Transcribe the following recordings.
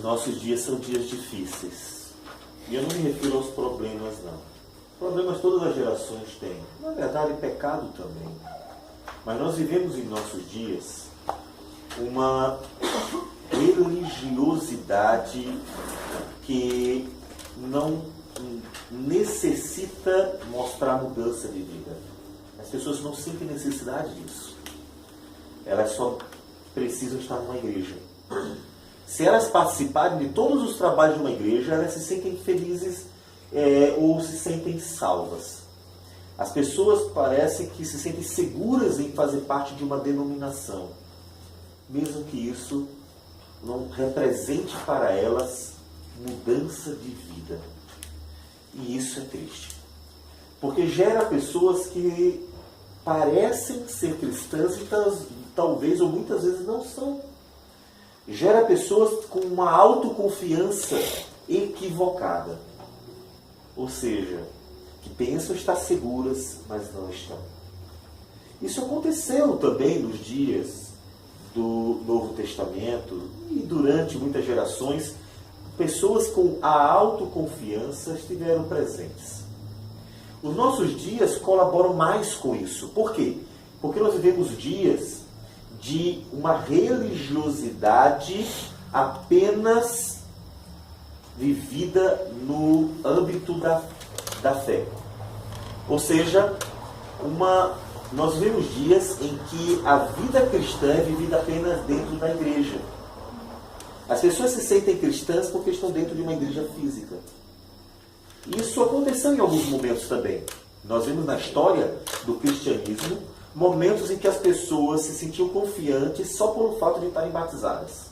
nossos dias são dias difíceis. E eu não me refiro aos problemas, não. Problemas todas as gerações têm. Na verdade, pecado também. Mas nós vivemos em nossos dias uma religiosidade que não necessita mostrar mudança de vida. As pessoas não sentem necessidade disso. Elas só precisam estar numa igreja. Se elas participarem de todos os trabalhos de uma igreja, elas se sentem felizes ou se sentem salvas. As pessoas parecem que se sentem seguras em fazer parte de uma denominação, mesmo que isso não represente para elas mudança de vida. E isso é triste. Porque gera pessoas que parecem ser cristãs e talvez ou muitas vezes não são. Gera pessoas com uma autoconfiança equivocada. Ou seja, que pensam estar seguras, mas não estão. Isso aconteceu também nos dias do Novo Testamento e durante muitas gerações, pessoas com a autoconfiança estiveram presentes. Os nossos dias colaboram mais com isso. Por quê? Porque nós vivemos dias de uma religiosidade apenas vivida no âmbito da fé. Ou seja, nós vivemos dias em que a vida cristã é vivida apenas dentro da igreja. As pessoas se sentem cristãs porque estão dentro de uma igreja física. Isso aconteceu em alguns momentos também. Nós vemos na história do cristianismo momentos em que as pessoas se sentiam confiantes só pelo fato de estarem batizadas.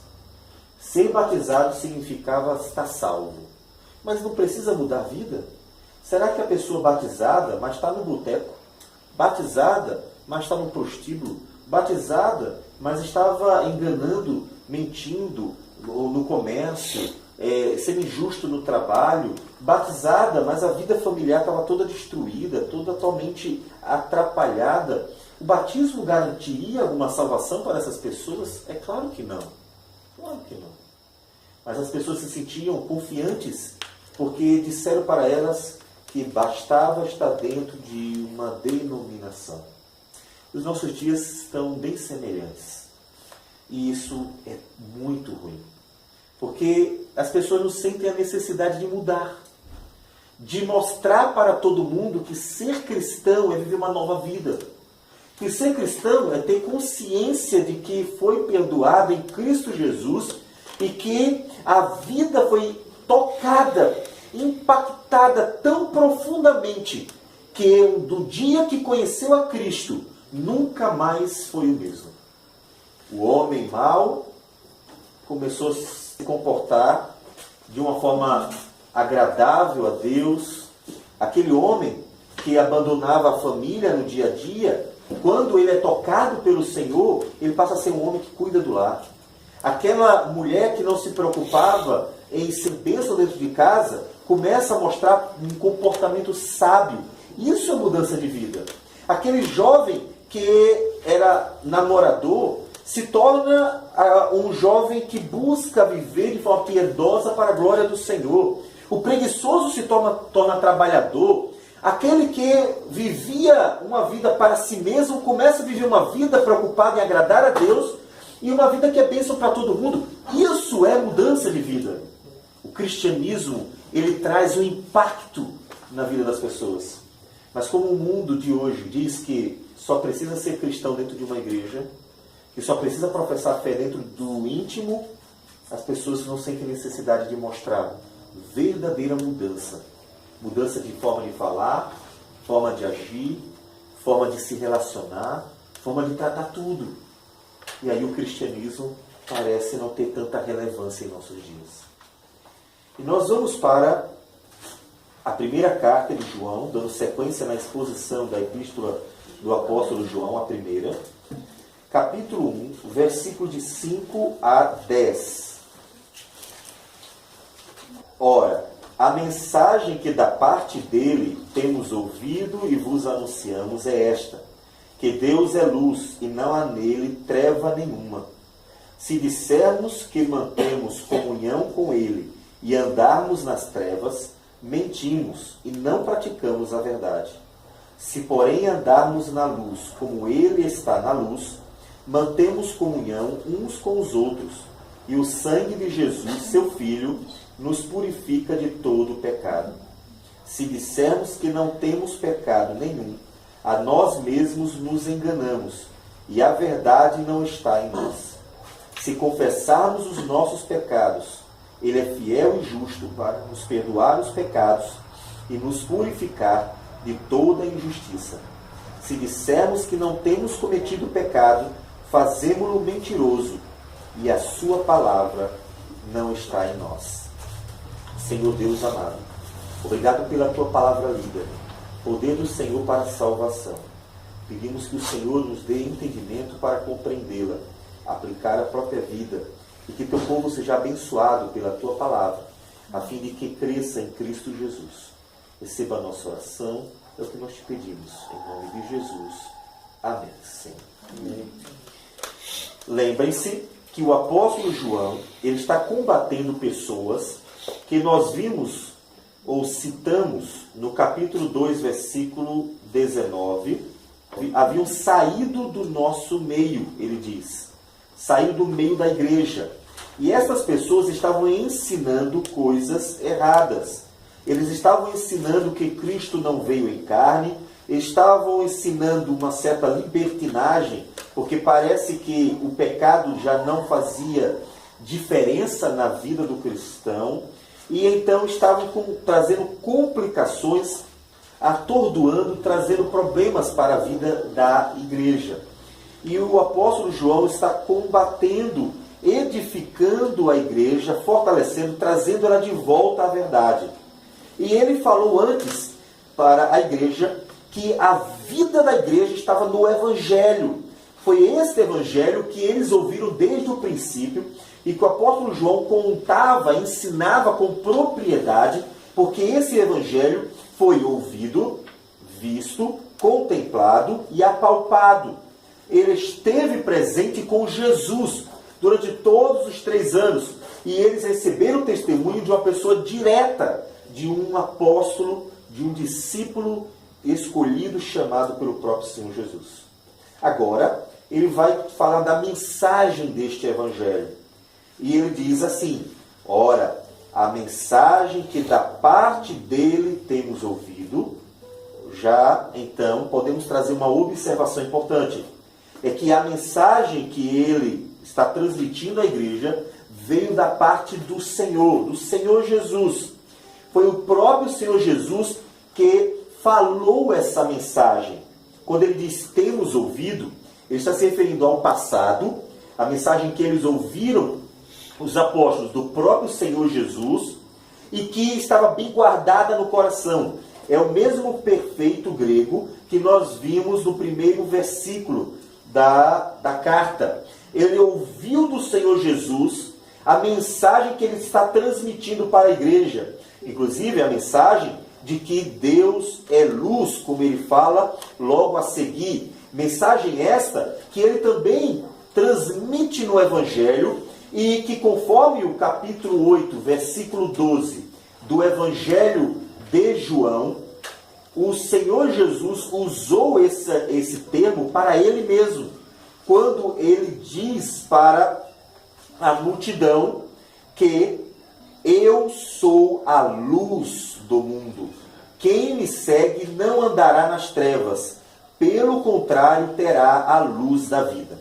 Ser batizado significava estar salvo. Mas não precisa mudar a vida? Será que a pessoa batizada, mas está no boteco? Batizada, mas está no prostíbulo? Batizada, mas estava enganando, mentindo no comércio, sendo injusto no trabalho? Batizada, mas a vida familiar estava toda destruída, toda totalmente atrapalhada? O batismo garantiria alguma salvação para essas pessoas? É claro que não. Claro que não. Mas as pessoas se sentiam confiantes porque disseram para elas que bastava estar dentro de uma denominação. Os nossos dias estão bem semelhantes. E isso é muito ruim. Porque as pessoas não sentem a necessidade de mudar. De mostrar para todo mundo que ser cristão é viver uma nova vida. Que ser cristão é ter consciência de que foi perdoado em Cristo Jesus e que a vida foi tocada, impactada tão profundamente que do dia que conheceu a Cristo, nunca mais foi o mesmo. O homem mau começou a se comportar de uma forma agradável a Deus. Aquele homem que abandonava a família no dia a dia, quando ele é tocado pelo Senhor, ele passa a ser um homem que cuida do lar. Aquela mulher que não se preocupava em ser bênção dentro de casa, começa a mostrar um comportamento sábio. Isso é mudança de vida. Aquele jovem que era namorador, se torna um jovem que busca viver de forma piedosa para a glória do Senhor. O preguiçoso se torna trabalhador. Aquele que vivia uma vida para si mesmo, começa a viver uma vida preocupada em agradar a Deus e uma vida que é bênção para todo mundo. Isso é mudança de vida. O cristianismo, ele traz um impacto na vida das pessoas. Mas como o mundo de hoje diz que só precisa ser cristão dentro de uma igreja, que só precisa professar fé dentro do íntimo, as pessoas não sentem necessidade de mostrar verdadeira mudança. Mudança de forma de falar, forma de agir, forma de se relacionar, forma de tratar tudo. E aí o cristianismo parece não ter tanta relevância em nossos dias. E nós vamos para a primeira carta de João, dando sequência na exposição da epístola do apóstolo João, a primeira, capítulo 1, versículo de 5 a 10. Ora, a mensagem que da parte dele temos ouvido e vos anunciamos é esta, que Deus é luz e não há nele treva nenhuma. Se dissermos que mantemos comunhão com Ele e andarmos nas trevas, mentimos e não praticamos a verdade. Se, porém, andarmos na luz, como Ele está na luz, mantemos comunhão uns com os outros, e o sangue de Jesus, seu Filho, nos purifica de todo o pecado. Se dissermos que não temos pecado nenhum, a nós mesmos nos enganamos, e a verdade não está em nós. Se confessarmos os nossos pecados, Ele é fiel e justo para nos perdoar os pecados e nos purificar de toda injustiça. Se dissermos que não temos cometido pecado, fazemo-lo mentiroso, e a sua palavra não está em nós. Senhor Deus amado, obrigado pela tua palavra lida, poder do Senhor para a salvação. Pedimos que o Senhor nos dê entendimento para compreendê-la, aplicar a própria vida, e que teu povo seja abençoado pela tua palavra, a fim de que cresça em Cristo Jesus. Receba a nossa oração, é o que nós te pedimos, em nome de Jesus. Amém. Senhor. Amém. Lembrem-se que o apóstolo João, ele está combatendo pessoas que nós vimos ou citamos no capítulo 2, versículo 19, haviam saído do nosso meio, ele diz. Saiu do meio da igreja. E essas pessoas estavam ensinando coisas erradas. Eles estavam ensinando que Cristo não veio em carne, estavam ensinando uma certa libertinagem, porque parece que o pecado já não fazia diferença na vida do cristão, e então estavam trazendo complicações, atordoando, trazendo problemas para a vida da igreja. E o apóstolo João está combatendo, edificando a igreja, fortalecendo, trazendo ela de volta à verdade. E ele falou antes para a igreja que a vida da igreja estava no Evangelho. Foi esse Evangelho que eles ouviram desde o princípio e que o apóstolo João contava, ensinava com propriedade, porque esse Evangelho foi ouvido, visto, contemplado e apalpado. Ele esteve presente com Jesus durante todos os 3 anos. E eles receberam o testemunho de uma pessoa direta, de um apóstolo, de um discípulo escolhido, chamado pelo próprio Senhor Jesus. Agora, ele vai falar da mensagem deste evangelho. E ele diz assim: ora, a mensagem que da parte dele temos ouvido, já então podemos trazer uma observação importante. É que a mensagem que ele está transmitindo à igreja veio da parte do Senhor Jesus. Foi o próprio Senhor Jesus que falou essa mensagem. Quando ele diz temos ouvido, ele está se referindo ao passado, a mensagem que eles ouviram, os apóstolos, do próprio Senhor Jesus, e que estava bem guardada no coração. É o mesmo perfeito grego que nós vimos no primeiro versículo da carta. Ele ouviu do Senhor Jesus a mensagem que ele está transmitindo para a igreja. Inclusive a mensagem de que Deus é luz, como ele fala logo a seguir. Mensagem esta que ele também transmite no Evangelho e que, conforme o capítulo 8, versículo 12 do Evangelho de João, o Senhor Jesus usou esse termo para ele mesmo, quando ele diz para a multidão que eu sou a luz do mundo. Quem me segue não andará nas trevas, pelo contrário, terá a luz da vida.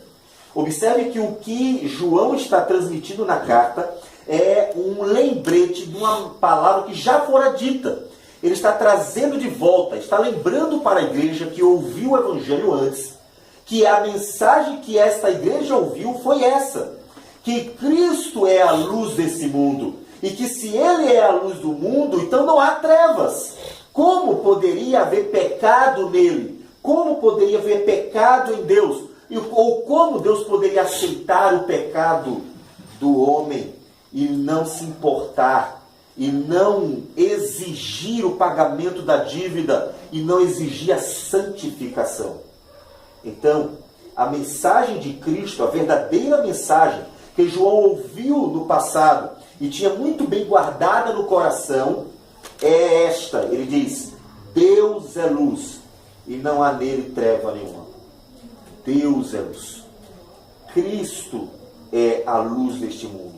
Observe que o que João está transmitindo na carta é um lembrete de uma palavra que já fora dita. Ele está trazendo de volta, está lembrando para a igreja que ouviu o evangelho antes, que a mensagem que esta igreja ouviu foi essa, que Cristo é a luz desse mundo, e que se Ele é a luz do mundo, então não há trevas. Como poderia haver pecado nele? Como poderia haver pecado em Deus? Ou como Deus poderia aceitar o pecado do homem e não se importar? E não exigir o pagamento da dívida e não exigir a santificação. Então, a mensagem de Cristo, a verdadeira mensagem que João ouviu no passado e tinha muito bem guardada no coração, é esta. Ele diz: Deus é luz e não há nele treva nenhuma. Deus é luz. Cristo é a luz deste mundo.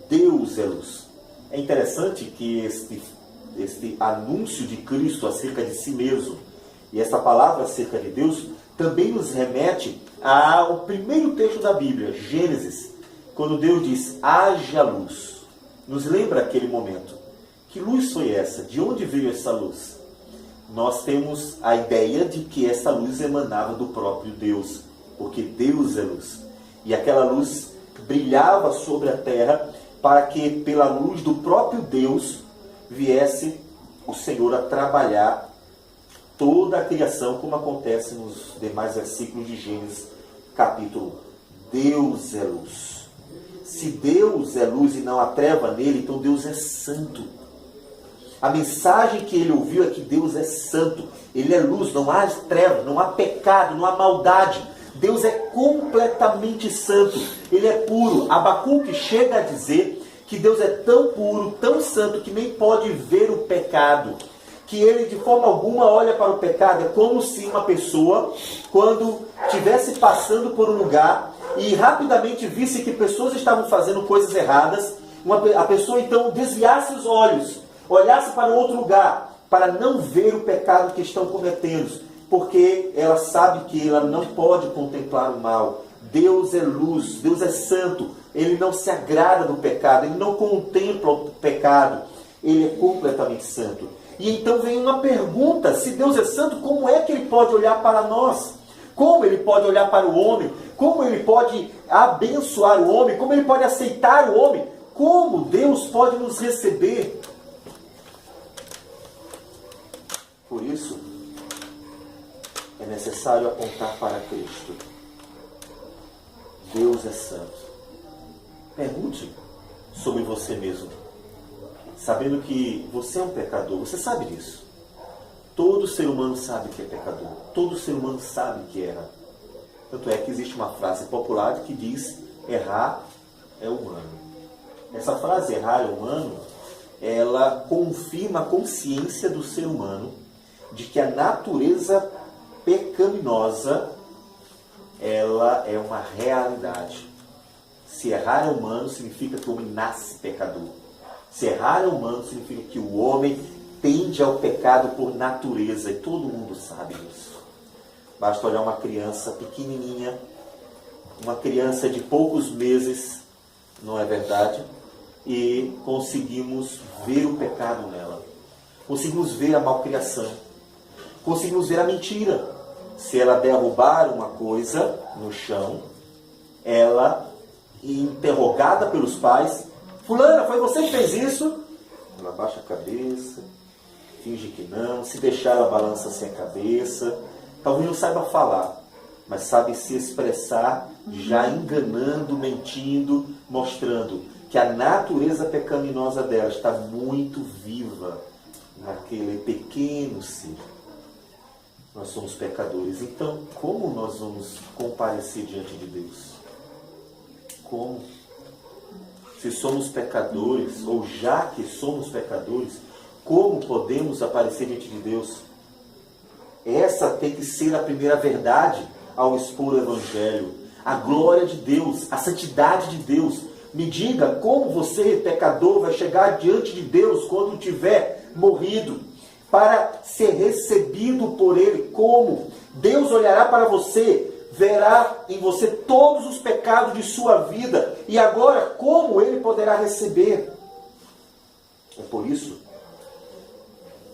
Deus é luz. É interessante que este anúncio de Cristo acerca de si mesmo e essa palavra acerca de Deus também nos remete ao primeiro texto da Bíblia, Gênesis, quando Deus diz: haja luz. Nos lembra aquele momento. Que luz foi essa? De onde veio essa luz? Nós temos a ideia de que essa luz emanava do próprio Deus, porque Deus é luz. E aquela luz brilhava sobre a terra para que, pela luz do próprio Deus, viesse o Senhor a trabalhar toda a criação, como acontece nos demais versículos de Gênesis, capítulo 1. Deus é luz. Se Deus é luz e não há treva nele, então Deus é santo. A mensagem que ele ouviu é que Deus é santo. Ele é luz, não há treva, não há pecado, não há maldade. Deus é completamente santo. Ele é puro. Abacuque chega a dizer que Deus é tão puro, tão santo, que nem pode ver o pecado. Que ele de forma alguma olha para o pecado. É como se uma pessoa, quando estivesse passando por um lugar e rapidamente visse que pessoas estavam fazendo coisas erradas, a pessoa então desviasse os olhos, olhasse para outro lugar, para não ver o pecado que estão cometendo, porque ela sabe que ela não pode contemplar o mal. Deus é luz, Deus é santo, Ele não se agrada do pecado, Ele não contempla o pecado, Ele é completamente santo. E então vem uma pergunta: se Deus é santo, como é que Ele pode olhar para nós? Como Ele pode olhar para o homem? Como Ele pode abençoar o homem? Como Ele pode aceitar o homem? Como Deus pode nos receber? Por isso, é necessário apontar para Cristo. Deus é santo. Pergunte sobre você mesmo, sabendo que você é um pecador. Você sabe disso. Todo ser humano sabe que é pecador. Todo ser humano sabe que erra. Tanto é que existe uma frase popular que diz: errar é humano. Essa frase, errar é humano, ela confirma a consciência do ser humano de que a natureza pecaminosa, ela é uma realidade. Se errar é humano, significa que o homem nasce pecador. Se errar é humano, significa que o homem tende ao pecado por natureza. E todo mundo sabe disso. Basta olhar uma criança pequenininha, uma criança de poucos meses, não é verdade? E conseguimos ver o pecado nela. Conseguimos ver a malcriação. Conseguimos ver a mentira. Se ela derrubar uma coisa no chão, ela, interrogada pelos pais: fulana, foi você que fez isso? Ela baixa a cabeça, finge que não. Se deixar, ela balança sem a cabeça. Talvez não saiba falar, mas sabe se expressar, já enganando, mentindo, mostrando que a natureza pecaminosa dela está muito viva naquele pequeno ser. Nós somos pecadores. Então, como nós vamos comparecer diante de Deus? Como? Se somos pecadores, ou já que somos pecadores, como podemos aparecer diante de Deus? Essa tem que ser a primeira verdade ao expor o Evangelho. A glória de Deus, a santidade de Deus. Me diga como você, pecador, vai chegar diante de Deus quando tiver morrido, para ser recebido por Ele. Como? Deus olhará para você, verá em você todos os pecados de sua vida, e agora como Ele poderá receber? É por isso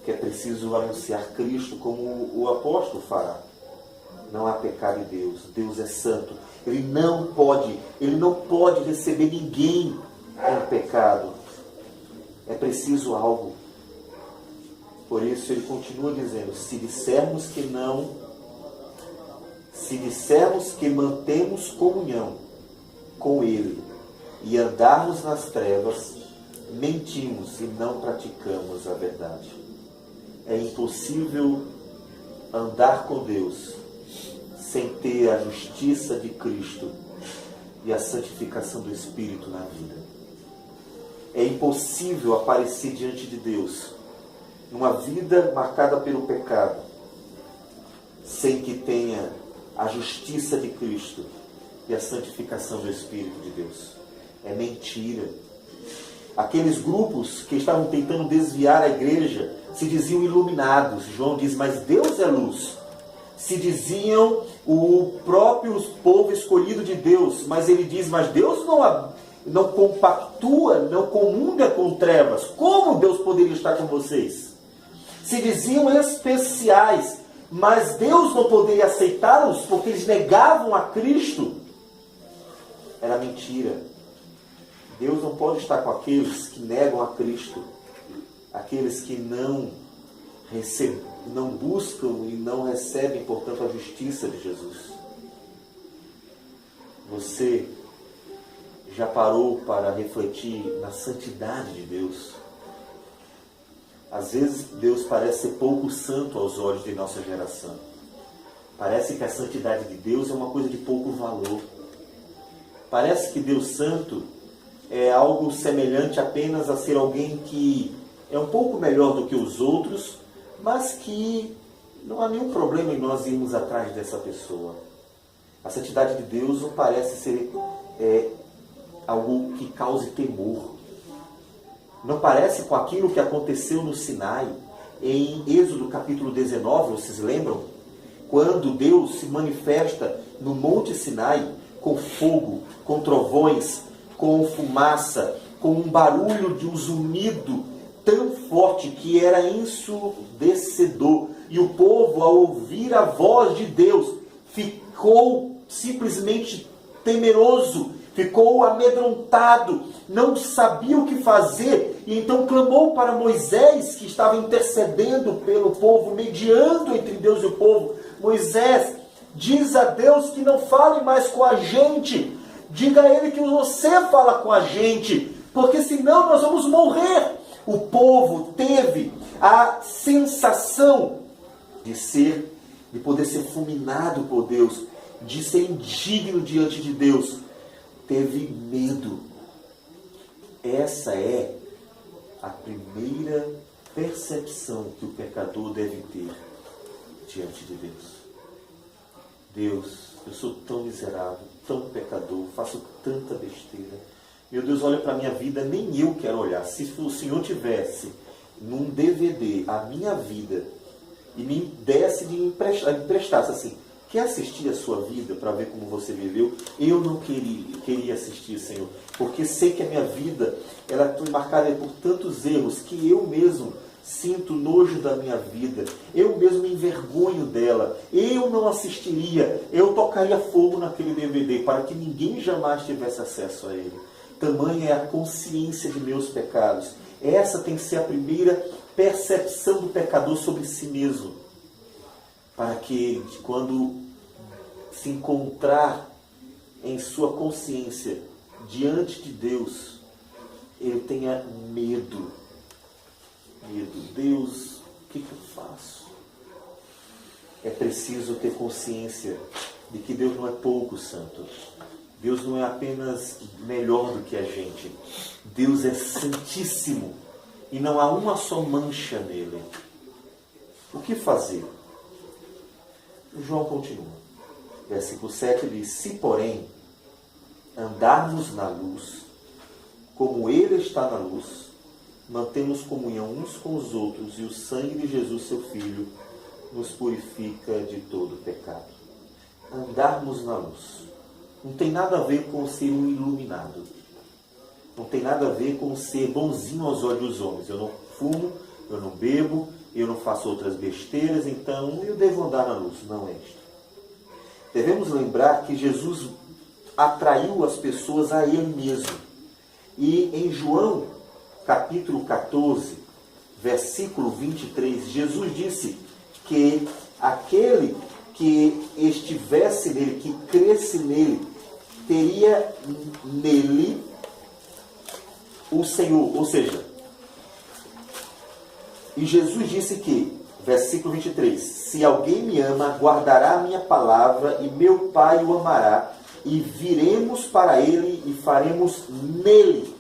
que é preciso anunciar Cristo como o apóstolo fará. Não há pecado em Deus. Deus é santo. Ele não pode receber ninguém em pecado. É preciso algo. Por isso ele continua dizendo: se dissermos que mantemos comunhão com Ele e andarmos nas trevas, mentimos e não praticamos a verdade. É impossível andar com Deus sem ter a justiça de Cristo e a santificação do Espírito na vida. É impossível aparecer diante de Deus numa vida marcada pelo pecado sem que tenha a justiça de Cristo e a santificação do Espírito de Deus. É mentira. Aqueles grupos que estavam tentando desviar a igreja se diziam iluminados. João diz, mas Deus é luz. Se diziam o próprio povo escolhido de Deus, mas ele diz, mas Deus não compactua, não comunga com trevas. Como Deus poderia estar com vocês? Se diziam especiais, mas Deus não poderia aceitá-los porque eles negavam a Cristo. Era mentira. Deus não pode estar com aqueles que negam a Cristo, aqueles que não buscam e não recebem, portanto, a justiça de Jesus. Você já parou para refletir na santidade de Deus? Às vezes Deus parece ser pouco santo aos olhos de nossa geração. Parece que a santidade de Deus é uma coisa de pouco valor. Parece que Deus santo é algo semelhante apenas a ser alguém que é um pouco melhor do que os outros, mas que não há nenhum problema em nós irmos atrás dessa pessoa. A santidade de Deus não parece ser algo que cause temor. Não parece com aquilo que aconteceu no Sinai, em Êxodo capítulo 19, vocês lembram? Quando Deus se manifesta no Monte Sinai com fogo, com trovões, com fumaça, com um barulho de um zunido tão forte que era ensurdecedor. E o povo, ao ouvir a voz de Deus, ficou simplesmente temeroso, ficou amedrontado, não sabia o que fazer, e então clamou para Moisés, que estava intercedendo pelo povo, mediando entre Deus e o povo. Moisés, diz a Deus que não fale mais com a gente, diga a ele que você fala com a gente, porque senão nós vamos morrer. O povo teve a sensação de poder ser fulminado por Deus, de ser indigno diante de Deus. Teve medo. Essa é a primeira percepção que o pecador deve ter diante de Deus. Deus, eu sou tão miserável, tão pecador, faço tanta besteira. Meu Deus, olha para a minha vida, nem eu quero olhar. Se o Senhor tivesse num DVD a minha vida e me desse emprestasse assim, quer assistir a sua vida para ver como você viveu? Eu não queria assistir, Senhor, porque sei que a minha vida ela foi marcada por tantos erros que eu mesmo sinto nojo da minha vida, eu mesmo me envergonho dela, eu não assistiria, eu tocaria fogo naquele DVD para que ninguém jamais tivesse acesso a ele. Tamanha é a consciência de meus pecados. Essa tem que ser a primeira percepção do pecador sobre si mesmo, para que quando se encontrar em sua consciência diante de Deus, ele tenha medo. Deus, o que eu faço? É preciso ter consciência de que Deus não é pouco santo. Deus não é apenas melhor do que a gente. Deus é santíssimo e não há uma só mancha nele. O que fazer? João continua. Versículo 7 diz, se porém andarmos na luz, como ele está na luz, mantemos comunhão uns com os outros, e o sangue de Jesus, seu Filho, nos purifica de todo pecado. Andarmos na luz não tem nada a ver com ser um iluminado. Não tem nada a ver com ser bonzinho aos olhos dos homens. Eu não fumo, eu não bebo, eu não faço outras besteiras, então eu devo andar na luz. Não é isto. Devemos lembrar que Jesus atraiu as pessoas a Ele mesmo. E em João, capítulo 14, versículo 23, Jesus disse que aquele que estivesse nele, que cresce nele, teria nele o Senhor. Ou seja, e Jesus disse que, versículo 23, se alguém me ama, guardará a minha palavra, e meu Pai o amará, e viremos para ele e faremos nele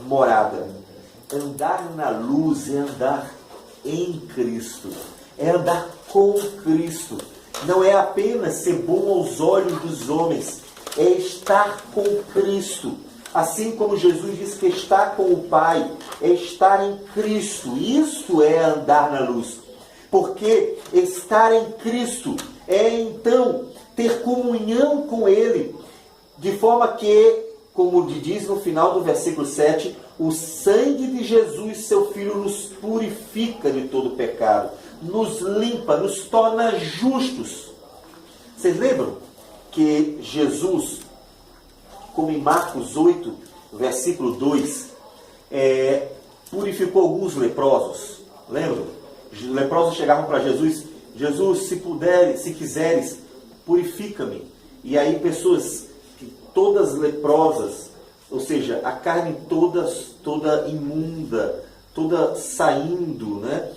morada. Andar na luz é andar em Cristo, é andar com Cristo. Não é apenas ser bom aos olhos dos homens, é estar com Cristo. Assim como Jesus disse que está com o Pai, é estar em Cristo. Isto é andar na luz. Porque estar em Cristo é então ter comunhão com Ele, de forma que, como diz no final do versículo 7, o sangue de Jesus, seu Filho, nos purifica de todo pecado, nos limpa, nos torna justos. Vocês lembram que Jesus, como em Marcos 8, versículo 2, purificou alguns leprosos? Lembram? Os leprosos chegavam para Jesus: Jesus, se puderes, se quiseres, purifica-me. E aí pessoas, todas leprosas, ou seja, a carne toda imunda, toda saindo, né?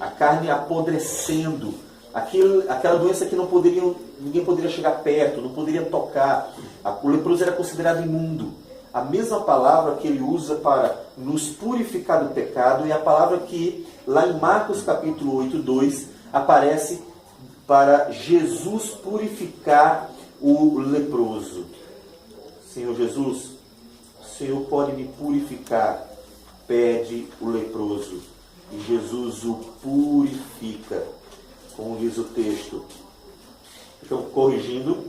A carne apodrecendo, aquela doença que ninguém poderia chegar perto, não poderia tocar. O leproso era considerado imundo. A mesma palavra que ele usa para nos purificar do pecado é a palavra que lá em Marcos capítulo 8, 2 aparece para Jesus purificar o leproso. Senhor Jesus, o Senhor pode me purificar, pede o leproso. E Jesus o purifica, como diz o texto. Então, corrigindo,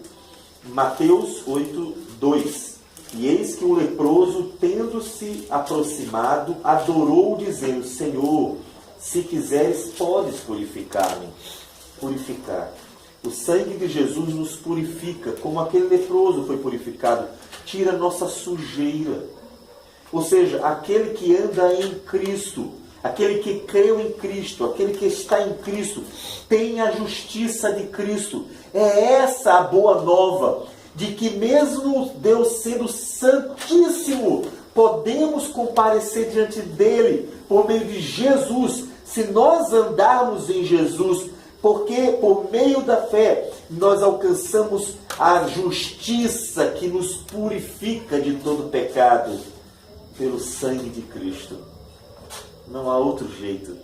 Mateus 8, 2. E eis que o leproso, tendo-se aproximado, adorou, dizendo: Senhor, se quiseres, podes purificar-me. Purificar. O sangue de Jesus nos purifica, como aquele leproso foi purificado. Tira nossa sujeira. Ou seja, aquele que anda em Cristo, aquele que creu em Cristo, aquele que está em Cristo, tem a justiça de Cristo. É essa a boa nova, de que mesmo Deus sendo santíssimo, podemos comparecer diante dele por meio de Jesus, se nós andarmos em Jesus, porque por meio da fé nós alcançamos a justiça que nos purifica de todo pecado pelo sangue de Cristo. Não há outro jeito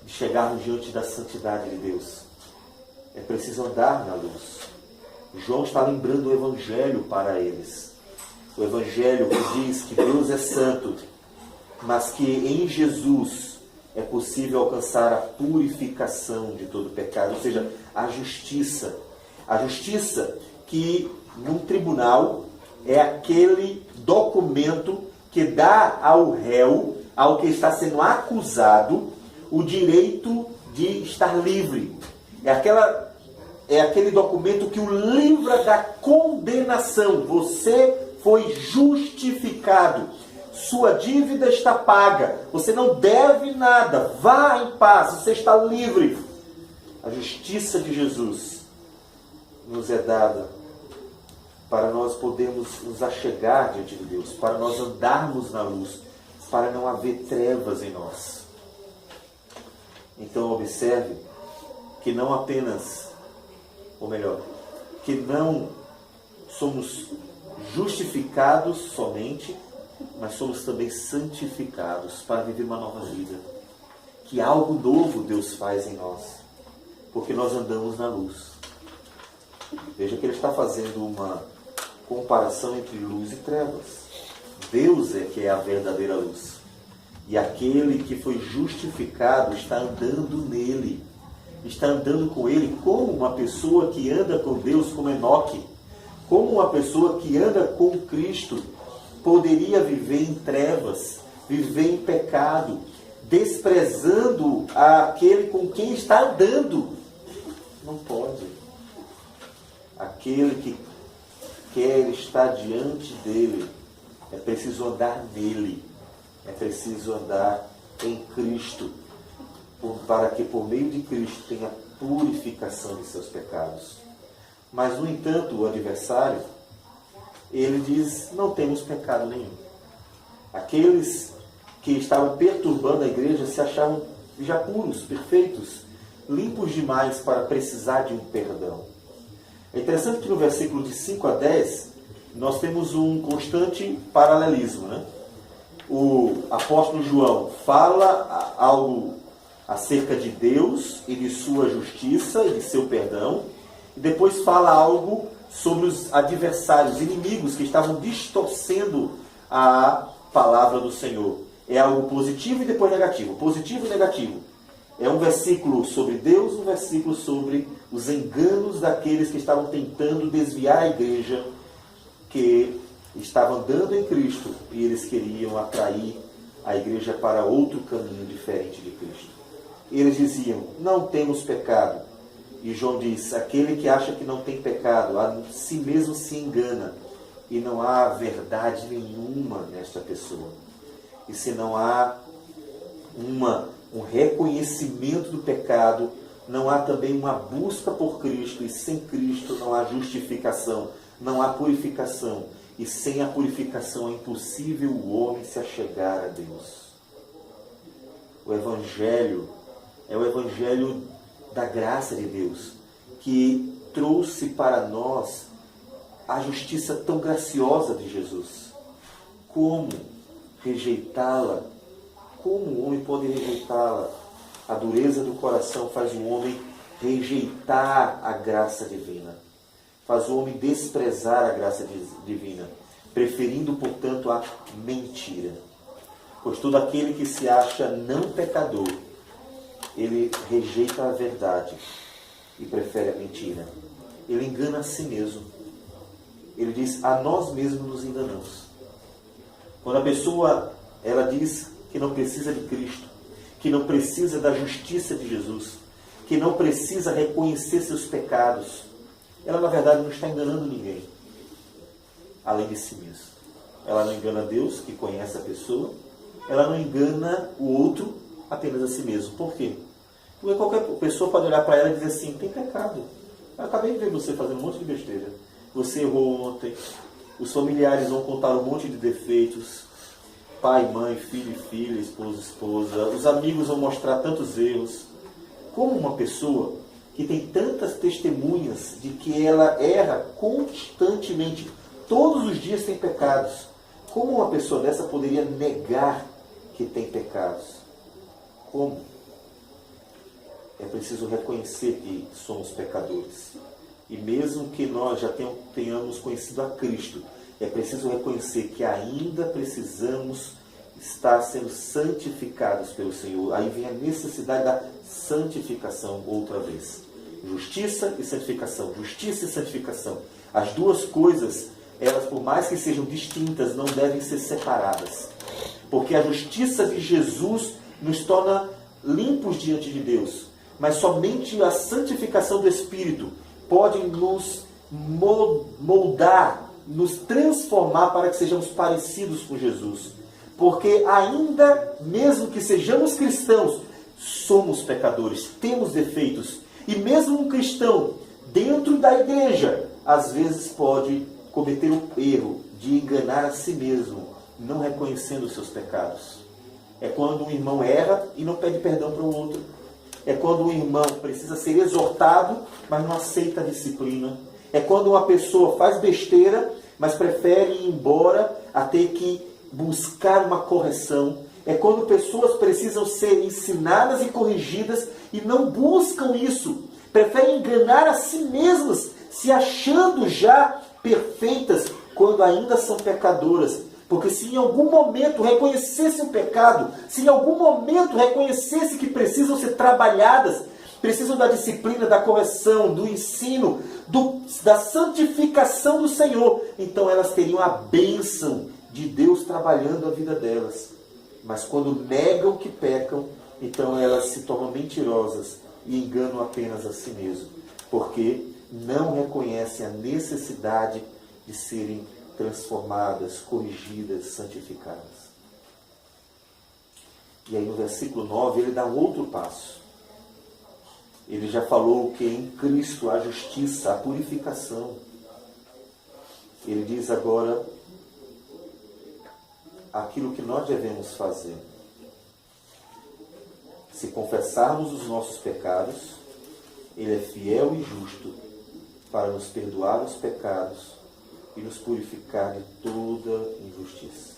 de chegarmos diante da santidade de Deus. É preciso andar na luz. João está lembrando o Evangelho para eles. O Evangelho que diz que Deus é santo, mas que em Jesus é possível alcançar a purificação de todo pecado, ou seja, a justiça. A justiça que, num tribunal, é aquele documento que dá ao réu, ao que está sendo acusado, o direito de estar livre. É aquele documento que o livra da condenação. Você foi justificado. Sua dívida está paga. Você não deve nada. Vá em paz. Você está livre. A justiça de Jesus nos é dada para nós podermos nos achegar diante de Deus, para nós andarmos na luz, para não haver trevas em nós. Então observe que não apenas, ou melhor, que não somos justificados somente, mas somos também santificados para viver uma nova vida. Que algo novo Deus faz em nós, porque nós andamos na luz. Veja que ele está fazendo uma comparação entre luz e trevas. Deus é que é a verdadeira luz. E aquele que foi justificado está andando nele. Está andando com ele como uma pessoa que anda com Deus, como Enoque. Como uma pessoa que anda com Cristo poderia viver em trevas, viver em pecado, desprezando aquele com quem está andando. Não pode. Aquele que quer estar diante dele, é preciso andar nele, é preciso andar em Cristo, para que por meio de Cristo tenha purificação de seus pecados. Mas, no entanto, o adversário, ele diz: não temos pecado nenhum. Aqueles que estavam perturbando a igreja se achavam já puros, perfeitos, limpos demais para precisar de um perdão. É interessante que no versículo de 5 a 10, nós temos um constante paralelismo, né? O apóstolo João fala algo acerca de Deus e de sua justiça e de seu perdão, e depois fala algo sobre os adversários, inimigos que estavam distorcendo a palavra do Senhor. É algo positivo e depois negativo. Positivo e negativo. É um versículo sobre Deus, um versículo sobre os enganos daqueles que estavam tentando desviar a igreja, que estavam andando em Cristo e eles queriam atrair a igreja para outro caminho diferente de Cristo. Eles diziam, não temos pecado. E João diz, aquele que acha que não tem pecado, a si mesmo se engana. E não há verdade nenhuma nesta pessoa. E se não há um reconhecimento do pecado, não há também uma busca por Cristo. E sem Cristo não há justificação, não há purificação. E sem a purificação é impossível o homem se achegar a Deus. O Evangelho é o Evangelho da graça de Deus, que trouxe para nós a justiça tão graciosa de Jesus. Como rejeitá-la? Como o homem pode rejeitá-la? A dureza do coração faz o homem rejeitar a graça divina. Faz o homem desprezar a graça divina, preferindo, portanto, a mentira. Pois todo aquele que se acha não pecador, ele rejeita a verdade e prefere a mentira. Ele engana a si mesmo. Ele diz, a nós mesmos nos enganamos. Quando a pessoa, ela diz que não precisa de Cristo, que não precisa da justiça de Jesus, que não precisa reconhecer seus pecados, ela na verdade não está enganando ninguém, além de si mesma. Ela não engana Deus, que conhece a pessoa, ela não engana o outro, apenas a si mesmo. Por quê? Porque qualquer pessoa pode olhar para ela e dizer assim, tem pecado. Eu acabei de ver você fazendo um monte de besteira. Você errou ontem. Os familiares vão contar um monte de defeitos. Pai, mãe, filho e filha, esposo, esposa. Os amigos vão mostrar tantos erros. Como uma pessoa que tem tantas testemunhas de que ela erra constantemente, todos os dias tem pecados, como uma pessoa dessa poderia negar que tem pecados? Como? É preciso reconhecer que somos pecadores. E mesmo que nós já tenhamos conhecido a Cristo, é preciso reconhecer que ainda precisamos estar sendo santificados pelo Senhor. Aí vem a necessidade da santificação outra vez. Justiça e santificação. Justiça e santificação. As duas coisas, elas por mais que sejam distintas, não devem ser separadas. Porque a justiça de Jesus nos torna limpos diante de Deus. Mas somente a santificação do Espírito pode nos moldar, nos transformar para que sejamos parecidos com Jesus. Porque ainda, mesmo que sejamos cristãos, somos pecadores, temos defeitos. E mesmo um cristão dentro da igreja, às vezes pode cometer o erro de enganar a si mesmo, não reconhecendo os seus pecados. É quando um irmão erra e não pede perdão para o outro. É quando um irmão precisa ser exortado, mas não aceita a disciplina. É quando uma pessoa faz besteira, mas prefere ir embora a ter que buscar uma correção. É quando pessoas precisam ser ensinadas e corrigidas e não buscam isso. Preferem enganar a si mesmas, se achando já perfeitas, quando ainda são pecadoras. Porque se em algum momento reconhecesse o pecado, se em algum momento reconhecesse que precisam ser trabalhadas, precisam da disciplina, da correção, do ensino, da santificação do Senhor, então elas teriam a bênção de Deus trabalhando a vida delas. Mas quando negam que pecam, então elas se tornam mentirosas e enganam apenas a si mesmas, porque não reconhecem a necessidade de serem transformadas, corrigidas, santificadas. E aí no versículo 9 ele dá um outro passo. Ele já falou que em Cristo há justiça, há purificação. Ele diz agora aquilo que nós devemos fazer. Se confessarmos os nossos pecados, Ele é fiel e justo para nos perdoar os pecados e nos purificar de toda injustiça.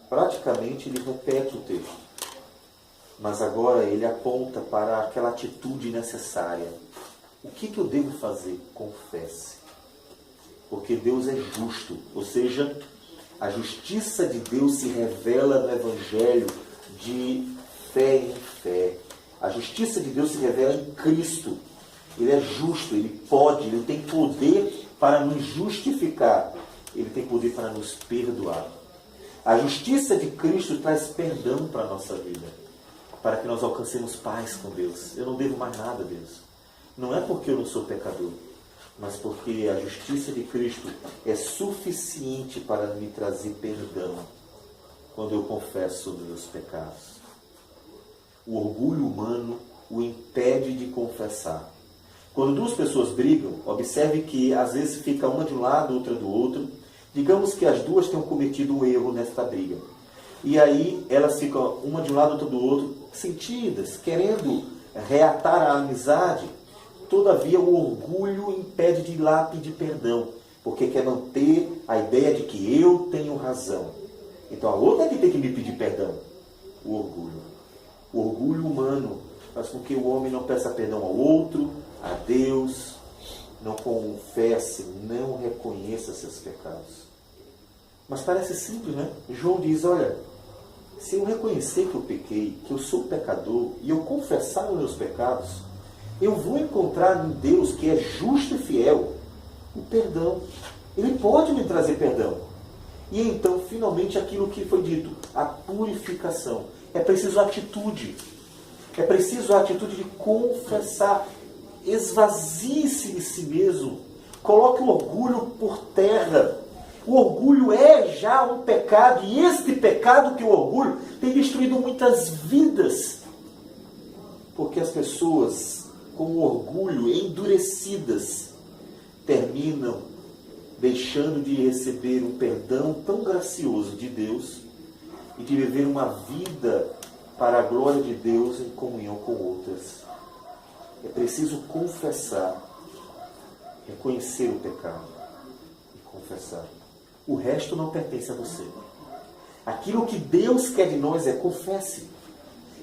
Praticamente ele repete o texto, mas agora ele aponta para aquela atitude necessária. O que eu devo fazer? Confesse. Porque Deus é justo, ou seja, a justiça de Deus se revela no Evangelho de fé em fé. A justiça de Deus se revela em Cristo. Ele é justo, ele pode, ele tem poder para nos justificar. Ele tem poder para nos perdoar. A justiça de Cristo traz perdão para a nossa vida, para que nós alcancemos paz com Deus. Eu não devo mais nada a Deus. Não é porque eu não sou pecador, mas porque a justiça de Cristo é suficiente para me trazer perdão quando eu confesso os meus pecados. O orgulho humano o impede de confessar. Quando duas pessoas brigam, observe que às vezes fica uma de um lado, outra do outro. Digamos que as duas tenham cometido um erro nesta briga. E aí elas ficam uma de um lado, outra do outro, sentidas, querendo reatar a amizade. Todavia o orgulho impede de ir lá pedir perdão, porque quer manter a ideia de que eu tenho razão. Então a outra é que tem que me pedir perdão. O orgulho. O orgulho humano faz com que o homem não peça perdão ao outro, a Deus, não confesse, não reconheça seus pecados. Mas parece simples, né? João diz, olha, se eu reconhecer que eu pequei, que eu sou pecador, e eu confessar os meus pecados, eu vou encontrar em Deus, que é justo e fiel, o perdão. Ele pode me trazer perdão. E então, finalmente, aquilo que foi dito, a purificação. É preciso atitude. É preciso a atitude de confessar. Esvazie-se de si mesmo. Coloque o orgulho por terra. O orgulho é já um pecado. E este pecado, que é o orgulho, tem destruído muitas vidas. Porque as pessoas com orgulho endurecidas terminam deixando de receber um perdão tão gracioso de Deus e de viver uma vida para a glória de Deus em comunhão com outras. É preciso confessar, reconhecer o pecado e confessar. O resto não pertence a você. Aquilo que Deus quer de nós é confesse.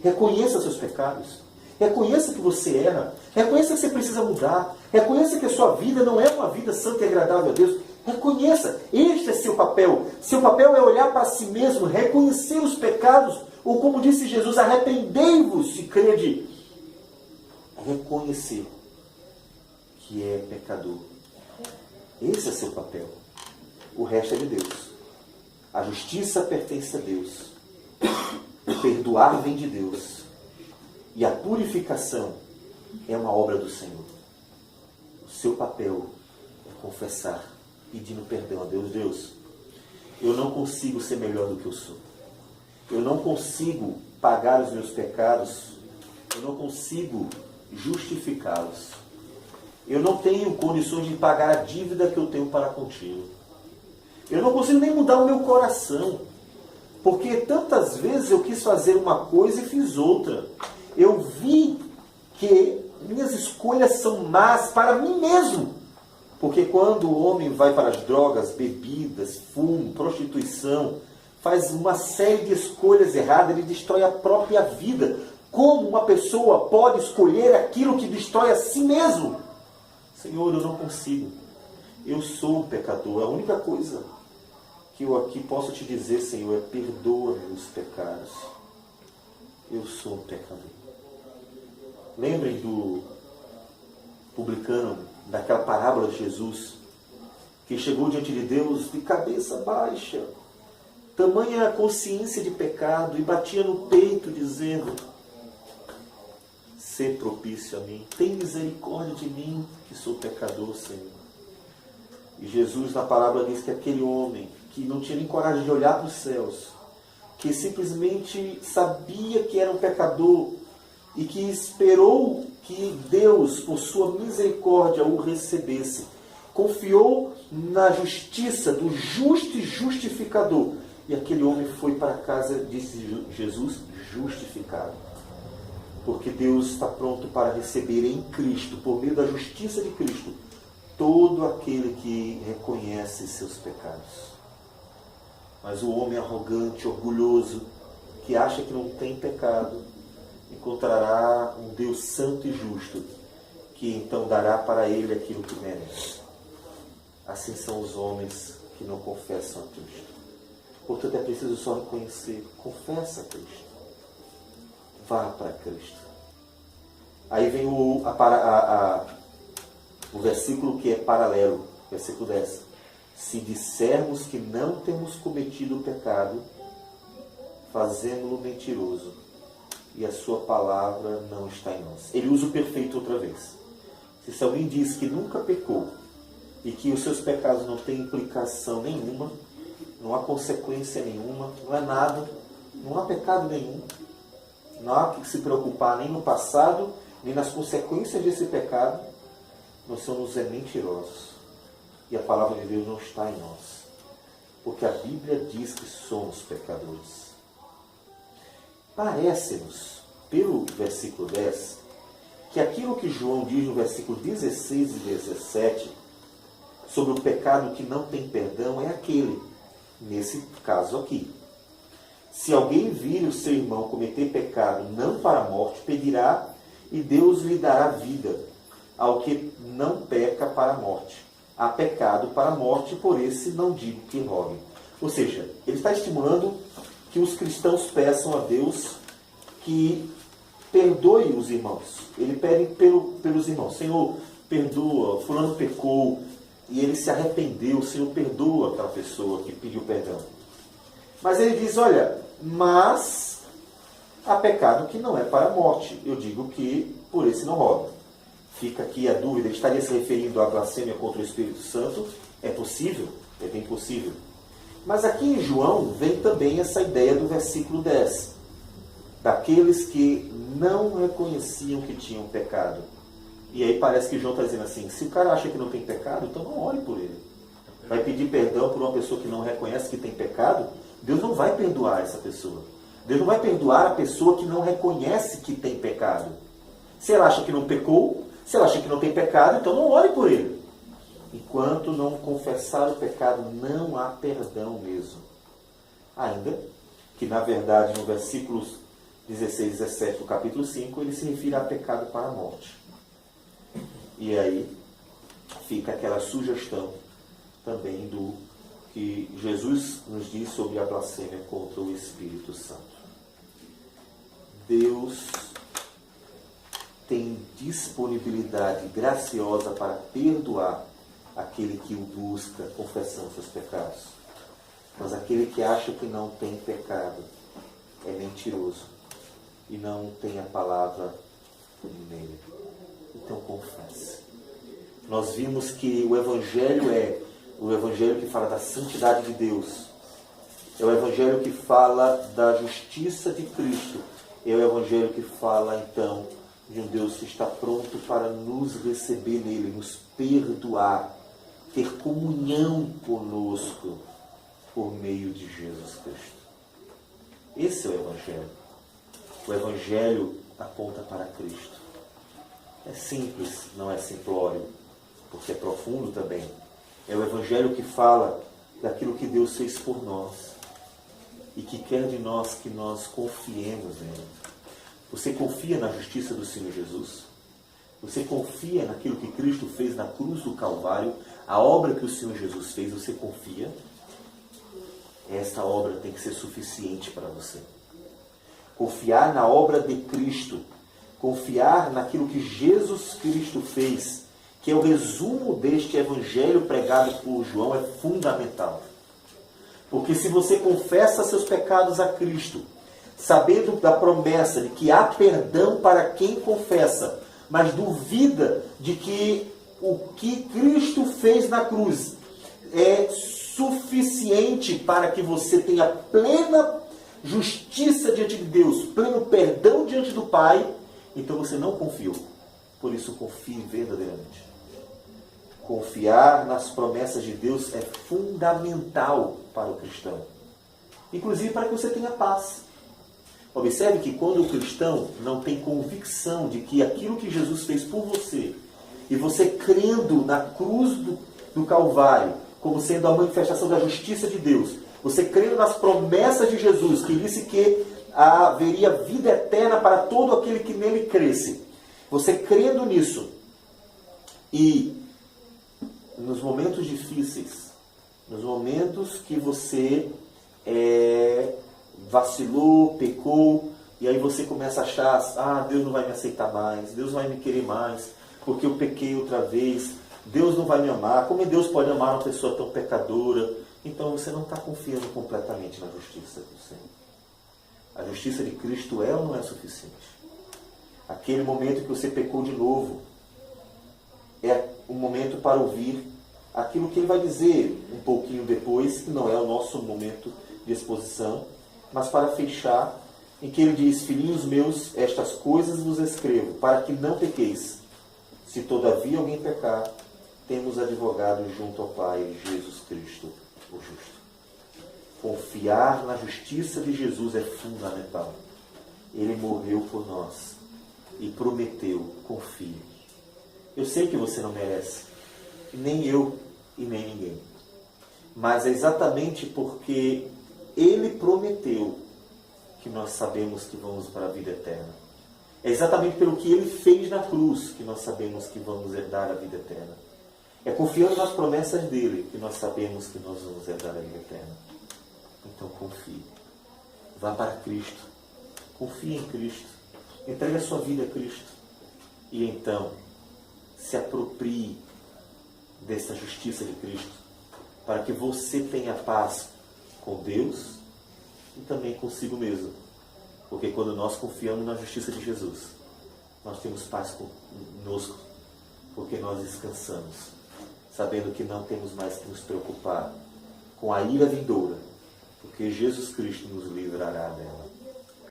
Reconheça seus pecados. Reconheça que você erra. Reconheça que você precisa mudar. Reconheça que a sua vida não é uma vida santa e agradável a Deus. Reconheça. Este é seu papel. Seu papel é olhar para si mesmo, reconhecer os pecados, ou como disse Jesus, arrependei-vos se crede. Reconhecer que é pecador. Esse é seu papel. O resto é de Deus. A justiça pertence a Deus. O perdoar vem de Deus. E a purificação é uma obra do Senhor. O seu papel é confessar, pedindo perdão a Deus. Deus, eu não consigo ser melhor do que eu sou. Eu não consigo pagar os meus pecados. Eu não consigo justificá-los. Eu não tenho condições de pagar a dívida que eu tenho para contigo. Eu não consigo nem mudar o meu coração. Porque tantas vezes eu quis fazer uma coisa e fiz outra. Eu vi que minhas escolhas são más para mim mesmo. Porque quando o homem vai para as drogas, bebidas, fumo, prostituição, faz uma série de escolhas erradas, ele destrói a própria vida. Como uma pessoa pode escolher aquilo que destrói a si mesmo? Senhor, eu não consigo. Eu sou um pecador. A única coisa que eu aqui posso te dizer, Senhor, é perdoa meus pecados. Eu sou um pecador. Lembrem do publicano, daquela parábola de Jesus, que chegou diante de Deus de cabeça baixa, tamanha consciência de pecado, e batia no peito dizendo, sê propício a mim, tem misericórdia de mim, que sou pecador, Senhor. E Jesus na parábola diz que aquele homem que não tinha nem coragem de olhar para os céus, que simplesmente sabia que era um pecador e que esperou que Deus, por sua misericórdia, o recebesse, confiou na justiça do justo e justificador. E aquele homem foi para casa, disse Jesus, justificado. Porque Deus está pronto para receber em Cristo, por meio da justiça de Cristo, todo aquele que reconhece seus pecados. Mas o homem arrogante, orgulhoso, que acha que não tem pecado, encontrará um Deus santo e justo, que então dará para ele aquilo que merece. Assim são os homens que não confessam a Cristo. Portanto, é preciso só reconhecer. Confessa a Cristo. Vá para Cristo. Aí vem o versículo que é paralelo, versículo 10. Se dissermos que não temos cometido o pecado, fazemo-lo mentiroso, e a sua palavra não está em nós. Ele usa o perfeito outra vez. Se alguém diz que nunca pecou, e que os seus pecados não têm implicação nenhuma, não há consequência nenhuma, não é nada, não há pecado nenhum, não há que se preocupar nem no passado, nem nas consequências desse pecado, nós somos mentirosos. E a palavra de Deus não está em nós. Porque a Bíblia diz que somos pecadores. Parece-nos, pelo versículo 10, que aquilo que João diz no versículo 16 e 17, sobre o pecado que não tem perdão, é aquele, nesse caso aqui. Se alguém vir o seu irmão cometer pecado não para a morte, pedirá e Deus lhe dará vida ao que não peca para a morte. Há pecado para a morte, por esse não digo que rogue. Ou seja, ele está estimulando que os cristãos peçam a Deus que perdoe os irmãos. Ele pede pelos irmãos. Senhor, perdoa, fulano pecou e ele se arrependeu. O Senhor perdoa aquela pessoa que pediu perdão. Mas ele diz, olha, mas há pecado que não é para a morte. Eu digo que por esse não roga. Fica aqui a dúvida, ele estaria se referindo à blasfêmia contra o Espírito Santo? É possível? É bem possível. Mas aqui em João vem também essa ideia do versículo 10. Daqueles que não reconheciam que tinham pecado. E aí parece que João está dizendo assim, se o cara acha que não tem pecado, então não ore por ele. Vai pedir perdão por uma pessoa que não reconhece que tem pecado? Deus não vai perdoar essa pessoa. Deus não vai perdoar a pessoa que não reconhece que tem pecado. Se ela acha que não pecou, se ela acha que não tem pecado, então não ore por ele. Enquanto não confessar o pecado, não há perdão mesmo. Ainda que, na verdade, no versículos 16 e 17 do capítulo 5, ele se refere a pecado para a morte. E aí fica aquela sugestão também do que Jesus nos diz sobre a blasfêmia contra o Espírito Santo. Deus tem disponibilidade graciosa para perdoar aquele que o busca confessando seus pecados. Mas aquele que acha que não tem pecado é mentiroso e não tem a palavra nele. Então confesse. Nós vimos que o Evangelho é o Evangelho que fala da santidade de Deus. É o Evangelho que fala da justiça de Cristo. É o Evangelho que fala, então, de um Deus que está pronto para nos receber nele, nos perdoar, ter comunhão conosco por meio de Jesus Cristo. Esse é o Evangelho. O Evangelho aponta para Cristo. É simples, não é simplório, porque é profundo também. É o Evangelho que fala daquilo que Deus fez por nós e que quer de nós que nós confiemos nele. Você confia na justiça do Senhor Jesus? Você confia naquilo que Cristo fez na cruz do Calvário? A obra que o Senhor Jesus fez, você confia? Essa obra tem que ser suficiente para você. Confiar na obra de Cristo, confiar naquilo que Jesus Cristo fez, que é o resumo deste Evangelho pregado por João, é fundamental. Porque se você confessa seus pecados a Cristo, sabendo da promessa de que há perdão para quem confessa, mas duvida de que o que Cristo fez na cruz é suficiente para que você tenha plena justiça diante de Deus, pleno perdão diante do Pai, então você não confiou. Por isso, confie verdadeiramente. Confiar nas promessas de Deus é fundamental para o cristão. Inclusive para que você tenha paz. Observe que quando o cristão não tem convicção de que aquilo que Jesus fez por você e você crendo na cruz do Calvário, como sendo a manifestação da justiça de Deus, você crendo nas promessas de Jesus, que disse que haveria vida eterna para todo aquele que nele cresce, você crendo nisso, e nos momentos difíceis, nos momentos que você vacilou, pecou, e aí você começa a achar, Deus não vai me aceitar mais, Deus não vai me querer mais, porque eu pequei outra vez, Deus não vai me amar, como Deus pode amar uma pessoa tão pecadora? Então você não está confiando completamente na justiça do Senhor. A justiça de Cristo é ou não é suficiente? Aquele momento que você pecou de novo, é um momento para ouvir aquilo que ele vai dizer um pouquinho depois, que não é o nosso momento de exposição, mas para fechar, em que ele diz: filhinhos meus, estas coisas vos escrevo, para que não pequeis. Se todavia alguém pecar, temos advogado junto ao Pai, Jesus Cristo, o justo. Confiar na justiça de Jesus é fundamental. Ele morreu por nós e prometeu: confie. Eu sei que você não merece, nem eu e nem ninguém. Mas é exatamente porque Ele prometeu que nós sabemos que vamos para a vida eterna. É exatamente pelo que Ele fez na cruz que nós sabemos que vamos herdar a vida eterna. É confiando nas promessas dEle que nós sabemos que nós vamos herdar a vida eterna. Então confie. Vá para Cristo. Confie em Cristo. Entregue a sua vida a Cristo. E então se aproprie dessa justiça de Cristo, para que você tenha paz com Deus e também consigo mesmo. Porque quando nós confiamos na justiça de Jesus, nós temos paz conosco, porque nós descansamos, sabendo que não temos mais que nos preocupar com a ira vindoura, porque Jesus Cristo nos livrará dela.